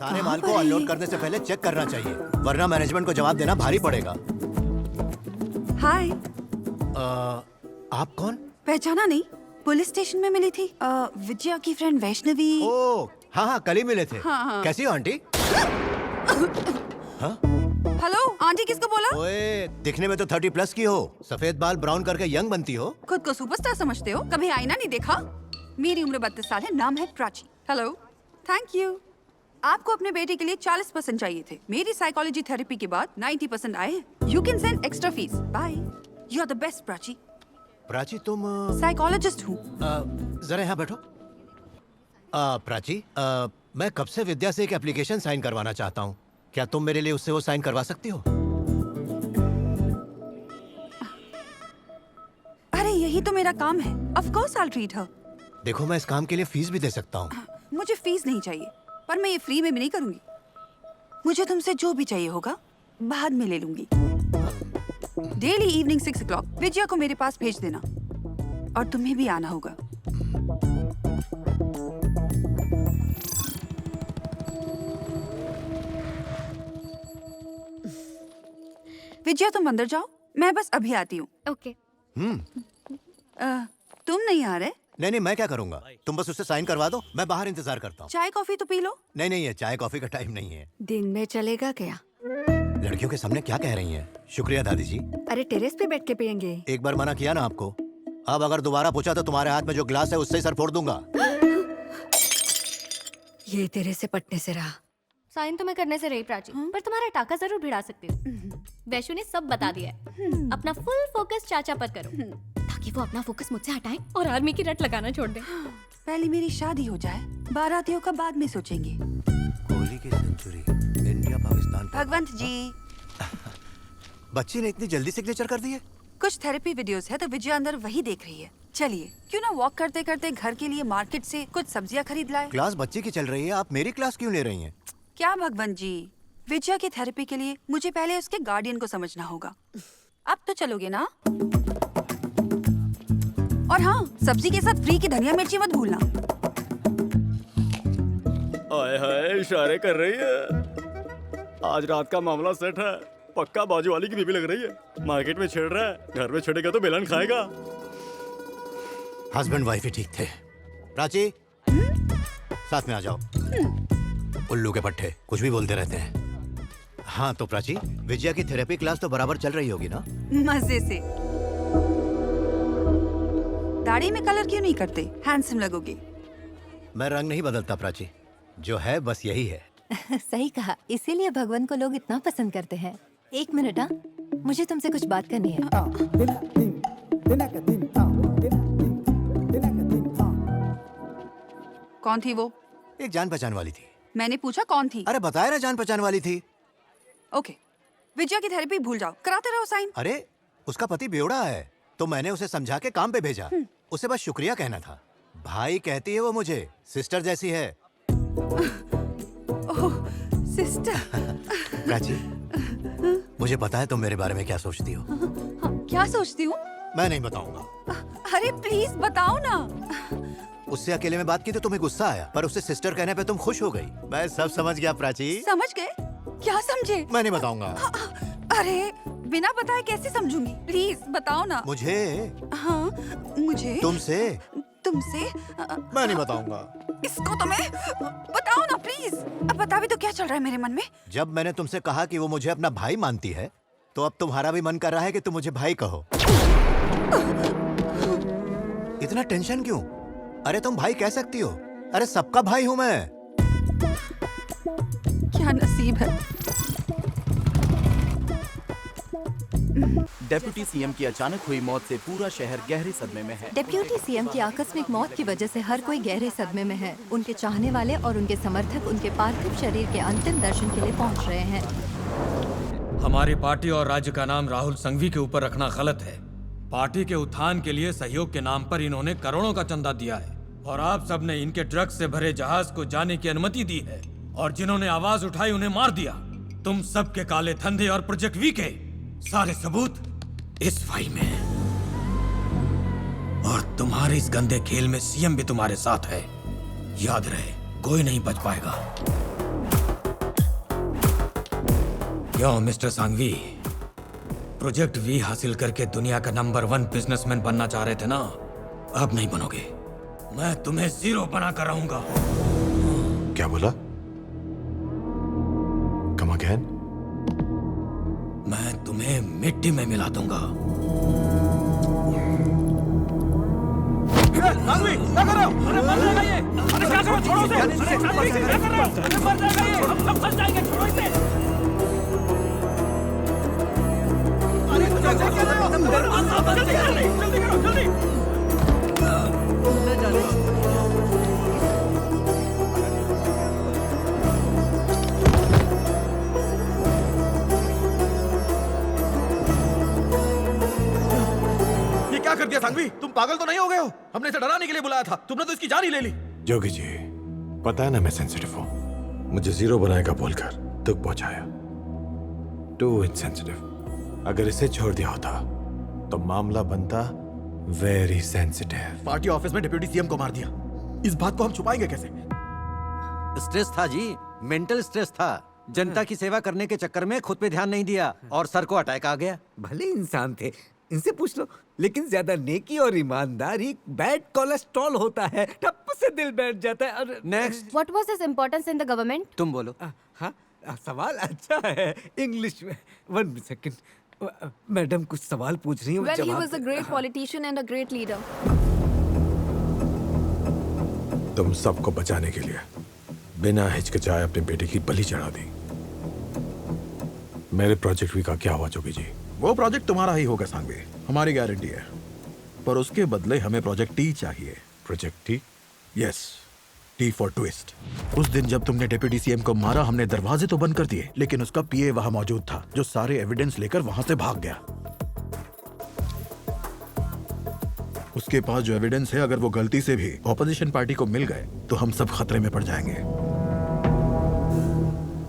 सारे माल को अनलोड करने से पहले चेक करना चाहिए, वरना मैनेजमेंट को जवाब देना भारी पड़ेगा। हाय। आप कौन? पहचाना नहीं? पुलिस स्टेशन में मिली थी। विजया की फ्रेंड वैष्णवी। ओह हाँ हाँ, कल ही मिले थे। हाँ। कैसी हो आंटी? हाँ? हेलो आंटी किसको बोला? ओए, दिखने में तो 30+ की हो, सफेद बाल ब्राउन करके यंग बनती हो। खुद को सुपरस्टार समझते हो? कभी आईना नहीं देखा? मेरी उम्र 32 साल है, नाम है प्राची। Hello, thank you. आपको अपने बेटे के लिए 40% चाहिए थे। मेरी साइकोलॉजी थेरेपी के बाद 90% आए हैं। You can send extra fees. Bye. You are the best Prachi. Prachi तुम साइकोलॉजिस्ट हूँ। जरा यहाँ बैठो। प्राची, मैं कब से विद्या से एक एप्लीकेशन साइन करवाना चाहता हूँ। क्या तुम मेरे लिए उससे वो साइन करवा सकती हो? अरे यही तो मेरा काम है। Of course I will treat her. देखो, मैं इस काम के लिए फीस भी दे सकता हूँ। मुझे फीस नहीं चाहिए, पर मैं ये फ्री में भी नहीं करूंगी। मुझे तुमसे जो भी चाहिए होगा बाद में ले लूंगी। डेली इवनिंग 6 o'clock विजया को मेरे पास भेज देना, और तुम्हें भी आना होगा। विजया तुम अंदर जाओ, मैं बस अभी आती हूँ। ओके। तुम नहीं आ रहे? नहीं, मैं क्या करूंगा? तुम बस उससे साइन करवा दो, मैं बाहर इंतजार करता हूँ। चाय कॉफी तो पी लो। नहीं, ये चाय कॉफी का टाइम नहीं है। दिन में चलेगा क्या? लड़कियों के सामने क्या कह रही हैं? शुक्रिया दादी जी। अरे टेरेस पे बैठ के पियेंगे। एक बार मना किया ना आपको। अब अगर दोबारा पूछा तो तुम्हारे हाथ में जो ग्लास है उससे ही सर फोड़ दूंगा। ये तेरे से पटने से रहा। साइन तो मैं करने से रही प्राची, पर तुम्हारा टाका जरूर भिड़ा सकती हूँ। वैशु ने सब बता दिया है। अपना फुल फोकस चाचा पर करो, ताकि वो अपना फोकस मुझसे हटाएं और आर्मी की रट लगाना छोड़ दे। पहले मेरी शादी हो जाए, बारातियों का बाद में सोचेंगे। कोहली की सेंचुरी, इंडिया पाकिस्तान। भगवंत जी, बच्ची ने इतनी जल्दी सिग्नेचर कर दी है? कुछ थेरेपी वीडियोस है तो विजया अंदर वही देख रही है। चलिए, क्यों ना वॉक करते करते घर के लिए मार्केट से कुछ सब्जियां खरीद लाए। क्लास बच्ची की चल रही है, आप मेरी क्लास क्यों ले रही हैं? क्या भगवंत जी, विजया की थेरेपी के लिए मुझे पहले उसके गार्डियन को समझना होगा। अब तो चलोगे ना? और हाँ, सब्जी के साथ फ्री की धनिया मिर्ची मत भूलना। हाय हाय, इशारे कर रही है। आज रात का मामला सेट है। पक्का बाजू वाली की बीबी लग रही है। मार्केट में छेड़ रहा है, घर में छेड़ेगा तो बेलन खाएगा। हस्बैंड वाइफ ही ठीक थे। प्राची, साथ में आ जाओ। उल्लू के पट्टे कुछ भी बोलते रहते हैं। हाँ तो प्राची, विजया की थेरेपी क्लास तो बराबर चल रही होगी ना? मजे से। दाढ़ी में कलर क्यों नहीं करते? हैंडसम लगोगे। मैं रंग नहीं बदलता प्राची, जो है बस यही है। सही कहा, इसीलिए भगवान को लोग इतना पसंद करते हैं। एक मिनट, हाँ, मुझे तुमसे कुछ बात करनी है। कौन थी वो? एक जान पहचान वाली थी। मैंने पूछा कौन थी? अरे बताया ना, जान पहचान वाली थी। ओके, विजया की थेरेपी भूल जाओ, कराते रहो साइन। अरे उसका पति बेवड़ा है, तो मैंने उसे समझा के काम पे भेजा। उसे बस शुक्रिया कहना था। भाई कहती है वो मुझे, सिस्टर जैसी है। ओह, सिस्टर। प्राची, मुझे पता है तुम मेरे बारे में क्या सोचती हो। क्या सोचती हूँ? मैं नहीं बताऊंगा। अरे प्लीज बताओ ना। उससे अकेले में बात की तो तुम्हें गुस्सा आया, पर उससे सिस्टर कहने पे तुम खुश हो गई। मैं सब समझ गया प्राची। समझ गए? क्या समझे? मैं नहीं बताऊंगा। अरे बिना बताए कैसे समझूंगी? प्लीज बताओ ना। मुझे? हाँ, मुझे तुमसे? तुमसे मैं नहीं बताऊंगा। इसको तो मैं बताओ ना प्लीज। अब बता भी तो क्या चल रहा है मेरे मन में। जब मैंने तुमसे कहा कि वो मुझे अपना भाई मानती है, तो अब तुम्हारा भी मन कर रहा है कि तुम मुझे भाई कहो। इतना टेंशन क्यों? अरे तुम भाई कह सकती हो। अरे सबका भाई हूं मैं। क्या नसीब है। डेप्यूटी सीएम की अचानक हुई मौत से पूरा शहर गहरे सदमे में है। डिप्यूटी सीएम की आकस्मिक मौत की वजह से हर कोई गहरे सदमे में है। उनके चाहने वाले और उनके समर्थक उनके पार्थिव शरीर के अंतिम दर्शन के लिए पहुंच रहे हैं। हमारी पार्टी और राज्य का नाम राहुल संघवी के ऊपर रखना गलत है। पार्टी के उत्थान के लिए सहयोग के नाम पर इन्होंने करोड़ों का चंदा दिया है, और आप सबने इनके ड्रग्स से भरे जहाज को जाने की अनुमति दी है, और जिन्होंने आवाज उठाई उन्हें मार दिया। तुम सबके काले धंधे और प्रोजेक्ट वी के सारे सबूत इस फाइल में है, और तुम्हारे इस गंदे खेल में सीएम भी तुम्हारे साथ है। याद रहे, कोई नहीं बच पाएगा। क्यों मिस्टर सांघवी, प्रोजेक्ट वी हासिल करके दुनिया का नंबर 1 बिजनेसमैन बनना चाह रहे थे ना? अब नहीं बनोगे। मैं तुम्हें 0 बना कर रहूंगा। क्या बोला? Come again? मैं तुम्हें मिट्टी में मिला दूंगा। सांघवी, क्या कर रहे हो? अरे मर जाएगा ये। अरे क्या करो, छोड़ो इसे। अरे सांघवी, क्या कर रहे हो? अरे मर जाएगा ये। हम फंस जाएंगे, छोड़ो इसे। अरे क्या कर रहे हो? जल्दी करो, जल्दी। ये क्या कर दिया सांघवी? तुम पागल तो नहीं हो गए हो? हमने इसे डराने के लिए बुलाया था, तुमने तो इसकी जान ही ले ली। जोगी जी, पता है ना मैं सेंसिटिव हूँ। मुझे 0 बनाएगा बोलकर दुख पहुंचाया। Too insensitive. अगर इसे छोड़ दिया होता तो मामला बनता वेरी सेंसिटिव। पार्टी ऑफिस में डिप्टी सीएम को मार दिया। इस बात को हम छुपाएंगे कैसे? स्ट्रेस था जी, मेंटल स्ट्रेस था। जनता की सेवा करने के चक्कर में खुद पे ध्यान नहीं दिया और सर को अटैक आ गया। भले इंसान थे, इनसे पूछ लो। लेकिन ज्यादा नेकी और ईमानदारी बैड कोलेस्ट्रॉल होता है, ठप से दिल बैठ जाता है। और next. What was his importance in the government? तुम बोलो। हाँ, सवाल अच्छा है। इंग्लिश में 1 सेकंड। मैडम कुछ सवाल पूछ रही हैं। Well, he जवाब was a great politician and a great leader. तुम सबको बचाने के लिए बिना हिचकिचाए अपने बेटे की बलि चढ़ा दी। मेरे प्रोजेक्ट वी का क्या हुआ जोगी जी? वो प्रोजेक्ट तुम्हारा ही होगा सांघवी, हमारी गारंटी है। पर उसके बदले हमें प्रोजेक्ट टी चाहिए। Project T? Yes, T for twist. उस दिन जब तुमने डिप्टी सीएम को मारा, हमने दरवाजे तो बंद कर दिए, लेकिन उसका पीए वहां मौजूद था, जो सारे एविडेंस लेकर वहां से भाग गया। उसके पास जो एविडेंस है, अगर वो गलती से भी ऑपोजिशन पार्टी को मिल गए तो हम सब खतरे में पड़ जाएंगे।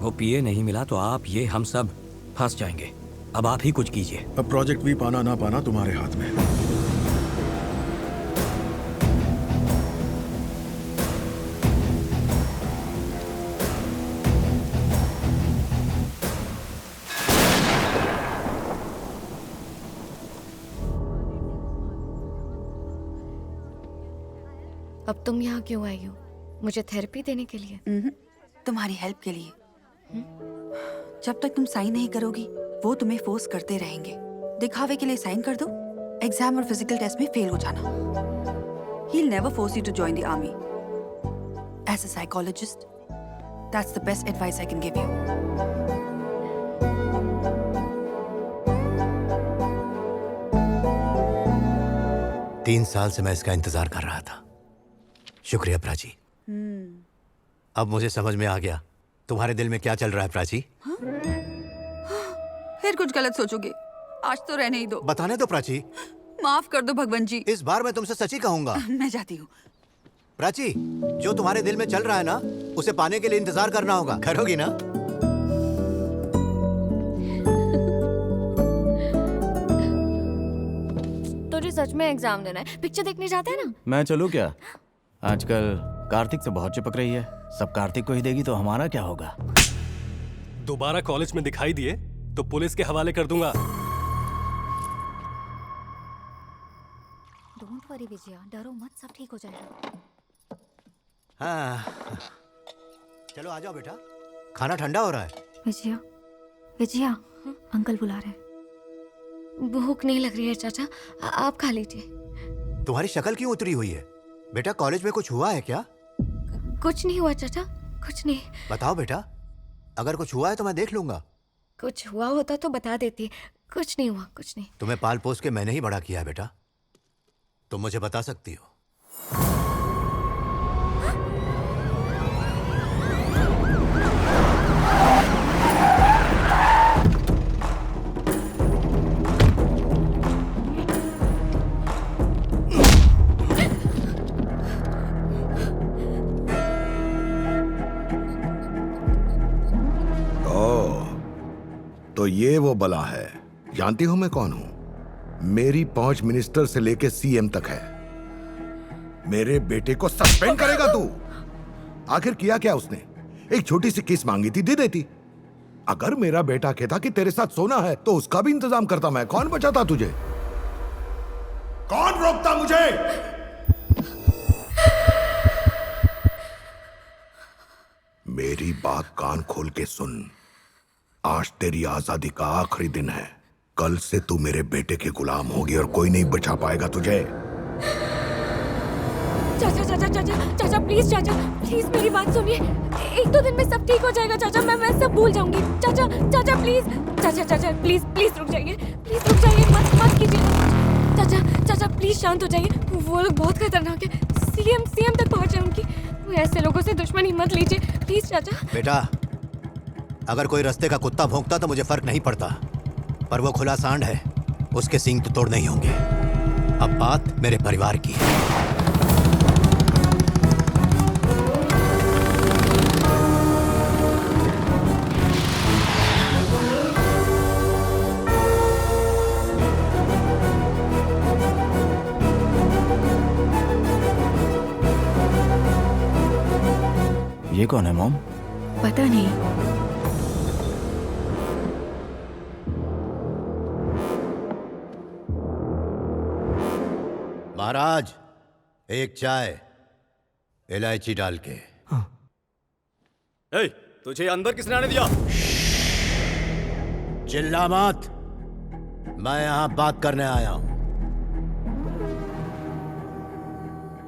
वो पीए नहीं मिला तो आप, ये, हम सब फंस जाएंगे। अब आप ही कुछ कीजिए। अब प्रोजेक्ट भी पाना ना पाना तुम्हारे हाथ में है। अब तुम यहाँ क्यों आई हो? मुझे थेरेपी देने के लिए? तुम्हारी हेल्प के लिए। जब तक तुम साइन नहीं करोगी, वो तुम्हें फोर्स करते रहेंगे। दिखावे के लिए साइन कर दो, एग्जाम और फिजिकल टेस्ट में फेल हो जाना। He'll never force you to join the army. As a psychologist, that's the best advice I can give you. 3 साल से मैं इसका इंतजार कर रहा था। शुक्रिया प्राची। अब मुझे समझ में आ गया तुम्हारे दिल में क्या चल रहा है प्राची। फिर कुछ गलत सोचोगे? आज तो रहने ही दो। बताने दो प्राची। माफ कर दो भगवान जी। इस बार मैं तुमसे सच ही कहूंगा। मैं जाती हूँ। प्राची, जो तुम्हारे दिल में चल रहा है ना, उसे पाने के लिए इंतजार करना होगा। करोगी ना? तुझे सच में एग्जाम देना है? पिक्चर देखने जाते हैं ना? मैं चलूं क्या? आजकल कार्तिक से बहुत चिपक रही है। सब कार्तिक को ही देगी तो हमारा क्या होगा? दोबारा कॉलेज में दिखाई दिए तो पुलिस के हवाले कर दूंगा। डोंट वरी विजया, डरो मत, सब ठीक हो जाएगा। हाँ, चलो आ जाओ बेटा, खाना ठंडा हो रहा है। विजया, विजया, अंकल बुला रहे हैं। भूख नहीं लग रही है चाचा, आप खा लीजिए। तुम्हारी शक्ल क्यों उतरी हुई है बेटा? कॉलेज में कुछ हुआ है क्या? कुछ नहीं हुआ चाचा, कुछ नहीं। बताओ बेटा, अगर कुछ हुआ है तो मैं देख लूंगा। कुछ हुआ होता तो बता देती। कुछ नहीं हुआ, कुछ नहीं। तुम्हें पाल पोस के मैंने ही बड़ा किया है बेटा, तुम मुझे बता सकती हो। तो ये वो बला है। जानती हूं मैं कौन हूं? मेरी पहुंच मिनिस्टर से लेके सीएम तक है। मेरे बेटे को सस्पेंड करेगा तू? आखिर किया क्या उसने? एक छोटी सी केस मांगी थी, दे देती। अगर मेरा बेटा कहता कि तेरे साथ सोना है तो उसका भी इंतजाम करता मैं। कौन बचाता तुझे? कौन रोकता मुझे? मेरी बात कान खोल के सुन। आज तेरी आजादी का आखिरी दिन है। कल से तू मेरे बेटे के गुलाम होगी और कोई नहीं बचा पाएगा तुझे। चाचा चाचा चाचा चाचा प्लीज चाचा प्लीज मेरी बात सुनिए। 1-2 दिन में सब ठीक हो जाएगा चाचा। मैं सब भूल जाऊंगी। चाचा चाचा प्लीज चाचा चाचा प्लीज प्लीज रुक जाइए। प्लीज रुक जाइए। मत कीजिए। चाचा चाचा प्लीज शांत हो जाइए। वो लोग बहुत खतरनाक है। सीएम तक पहुंचे उनकी। ऐसे लोगों से दुश्मनी मत लीजिए प्लीज चाचा। बेटा, अगर कोई रास्ते का कुत्ता भौंकता तो मुझे फर्क नहीं पड़ता, पर वो खुला सांड है, उसके सींग तो तोड़ नहीं होंगे। अब बात मेरे परिवार की है। ये कौन है मॉम? पता नहीं। महाराज, एक चाय इलायची डाल के। ए, तुझे अंदर किसने आने दिया? चिल्ला मत, मैं यहां बात करने आया हूं।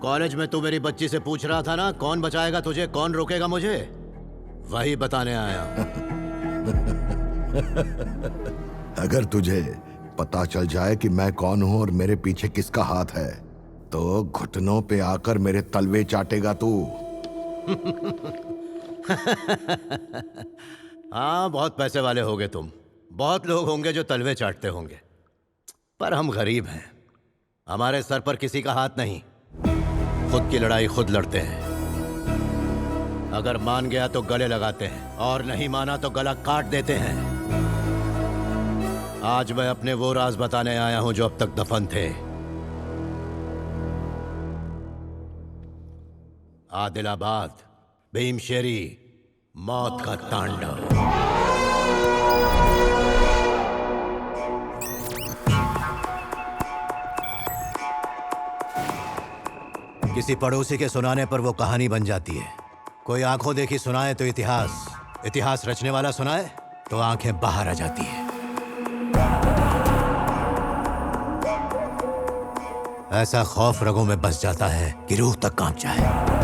कॉलेज में तू मेरी बच्ची से पूछ रहा था ना, कौन बचाएगा तुझे, कौन रोकेगा मुझे? वही बताने आया हूं। अगर तुझे पता चल जाए कि मैं कौन हूं और मेरे पीछे किसका हाथ है तो घुटनों पे आकर मेरे तलवे चाटेगा तू। हाँ, बहुत पैसे वाले होगे तुम। बहुत लोग होंगे जो तलवे चाटते होंगे, पर हम गरीब हैं। हमारे सर पर किसी का हाथ नहीं। खुद की लड़ाई खुद लड़ते हैं। अगर मान गया तो गले लगाते हैं और नहीं माना तो गला काट देते हैं। आज मैं अपने वो राज बताने आया हूं जो अब तक दफन थे। आदिलाबाद, भीमशेरी, मौत का तांडव। किसी पड़ोसी के सुनाने पर वो कहानी बन जाती है। कोई आंखों देखी सुनाए तो इतिहास रचने वाला सुनाए तो आंखें बाहर आ जाती है। ऐसा खौफ रगों में बस जाता है कि रूह तक कांप जाए।